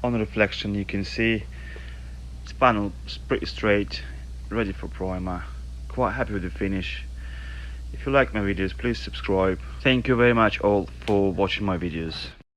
on reflection you can see this panel is pretty straight, ready for primer. Quite happy with the finish. If you like my videos, please subscribe. Thank you very much all for watching my videos.